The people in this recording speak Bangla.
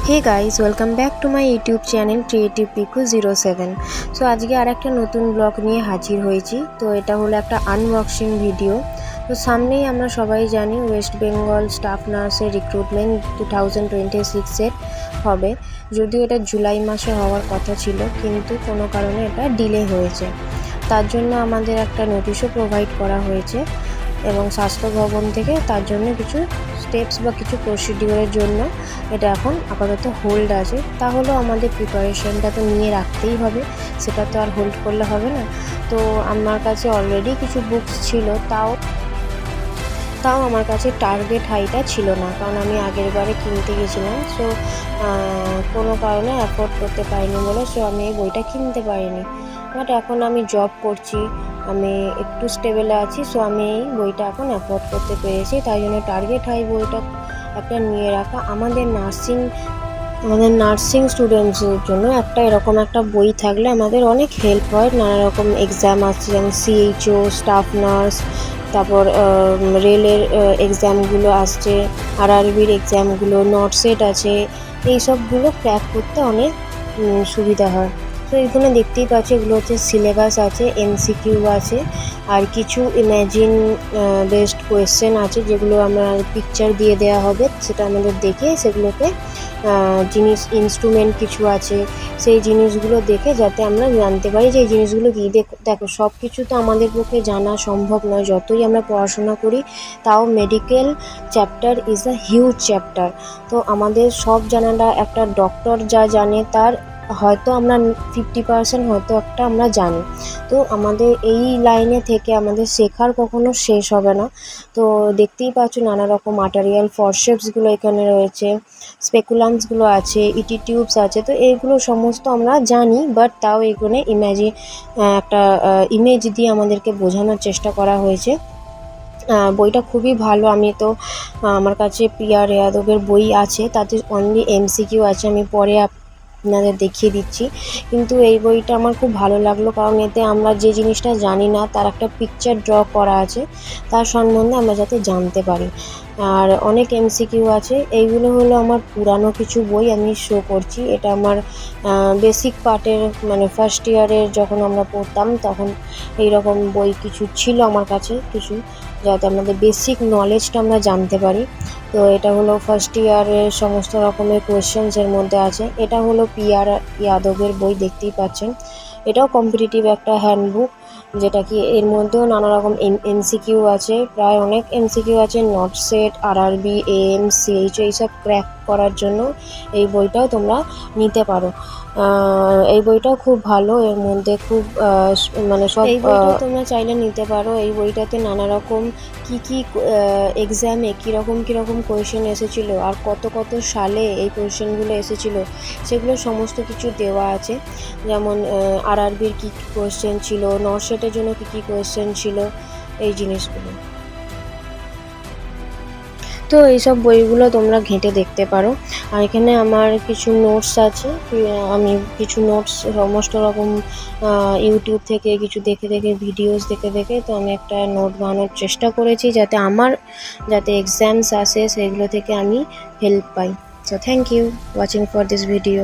Hey guys, welcome back to my YouTube channel creative Piku 07। So আজকে আর একটা নতুন ব্লগ নিয়ে হাজির হয়েছি। তো এটা হলো একটা আনবক্সিং ভিডিও। তো সামনেই আমরা সবাই জানি ওয়েস্ট বেঙ্গল স্টাফ নার্সের রিক্রুটমেন্ট 2026-এর হবে। যদিও এটা জুলাই মাসে হওয়ার কথা ছিল, কিন্তু কোনো কারণে এটা ডিলে হয়েছে। তার জন্য আমাদের একটা নোটিশও প্রোভাইড করা হয়েছে এবং স্বাস্থ্য ভবন থেকে তার জন্য কিছু স্টেপস বা কিছু প্রসিডিওরের জন্য এটা এখন আপাতত হোল্ড আছে। তাহলেও আমাদের প্রিপারেশনটা তো নিয়ে রাখতেই হবে, সেটা তো আর হোল্ড করলে হবে না। তো আমার কাছে অলরেডি কিছু বুকস ছিল, তাও আমার কাছে টার্গেট হাইটা ছিল না, কারণ আমি আগের বারে কিনতে গেছিলাম। সো কোনো কারণে অ্যাফোর্ড করতে পারিনি বলে আমি এই বইটা কিনতে পারিনি। বাট এখন আমি জব করছি, আমি একটু স্টেবেলে আছি, সো আমি এই বইটা এখন অ্যাফোর্ড করতে পেরেছি। তাই জন্য টার্গেট হাই বইটা একটা নিয়ে রাখা আমাদের নার্সিং স্টুডেন্টসদের জন্য এরকম একটা বই থাকলে আমাদের অনেক হেল্প হয়। নানা রকম এক্সাম আছে, যেমন সিএইচও, স্টাফ নার্স, তারপর রেলের এক্সামগুলো আসছে, আরআরবির এক্সামগুলো, নটসেট আছে, এই সবগুলো ক্র্যাক করতে অনেক সুবিধা হয়। তো এখানে দেখতেই পাচ্ছি এগুলো হচ্ছে সিলেবাস আছে, এমসিকিউ আছে, আর কিছু ইম্যাজিন বেসড কোয়েশ্চেন আছে, যেগুলো আমরা পিকচার দিয়ে দেওয়া হবে, সেটা আমাদের দেখে সেগুলোকে ইনস্ট্রুমেন্ট কিছু আছে, সেই জিনিসগুলো দেখে যাতে আমরা জানতে পারি যে এই জিনিসগুলো কী। দেখো সব কিছু তো আমাদের পক্ষে জানা সম্ভব নয়, যতই আমরা পড়াশোনা করি, তাও medical chapter is a huge chapter. তো আমাদের সব জানাটা, একটা ডক্টর যা জানে তার হয়তো আমরা 50% হয়তো একটা আমরা জানি। তো আমাদের এই লাইনে থেকে আমাদের শেখার কখনো শেষ হবে না। তো দেখতেই পাচ্ছ নানা রকম আর্টারিয়াল ফরসেপসগুলো এখানে রয়েছে, স্পেকুলামসগুলো আছে, ইটি টিউবস আছে। তো এইগুলো সমস্ত আমরা জানি, বাট তাও এখানে একটা ইমেজ দিয়ে আমাদেরকে বোঝানোর চেষ্টা করা হয়েছে। বইটা খুবই ভালো। আমার কাছে প্রিয়া রেয়াদবের বই আছে, তাতে অনলি এমসিকিউ আছে, আমি পরে আপনাদের দেখিয়ে দিচ্ছি। কিন্তু এই বইটা আমার খুব ভালো লাগলো, কারণ এতে আমরা যে জিনিসটা জানি না তার একটা পিকচার ড্র করা আছে, তার সম্বন্ধে আমরা যাতে জানতে পারি। আর অনেক এমসিকিউ আছে। এইগুলো হলো আমার পুরানো কিছু বই আমি শো করছি। এটা আমার বেসিক পার্টের, মানে ফার্স্ট ইয়ারের যখন আমরা পড়তাম তখন এইরকম বই কিছু ছিল আমার কাছে, কিছু যাতে আমাদের বেসিক নলেজটা আমরা জানতে পারি। তো এটা হলো ফার্স্ট ইয়ারের সমস্ত রকমের কোয়েশ্চেন্স এর মধ্যে আছে। এটা হলো পিআর ইয়াদবের বই, দেখতেই পাচ্ছেন। এটাও কম্পিটিটিভ একটা হ্যান্ডবুক, যেটা কি এর মধ্যেও নানা রকম এমসিকিউ আছে, প্রায় অনেক এমসিকিউ আছে, নটসেট, আরআরবি, এএম, সিএইচ, এইসব ক্র্যাক করার জন্য এই বইটাও তোমরা নিতে পারো। এই বইটাও খুব ভালো, এর মধ্যে খুব মানে সব এই বইটাও তোমরা চাইলে নিতে পারো। এই বইটাতে নানা রকম কী এক্সামে কীরকম কোয়েশ্চেন এসেছিলো, আর কত সালে এই কোয়েশ্চেনগুলো এসেছিলো, সেগুলো সমস্ত কিছু দেওয়া আছে। যেমন আরআরবির কী কোয়েশ্চেন ছিল, নটসেটের জন্য কী কোয়েশ্চেন ছিল, এই জিনিসগুলো। তো এইসব বইগুলো তোমরা ঘেঁটে দেখতে পারো। আর এখানে আমার কিছু নোটস আছে, আমি কিছু নোটস সমস্ত রকম ইউটিউব থেকে কিছু দেখে ভিডিওস দেখে তো আমি একটা নোট বানানোর চেষ্টা করেছি, যাতে এক্সামস আসে সেগুলো থেকে আমি হেল্প পাই। So thank you watching for this video.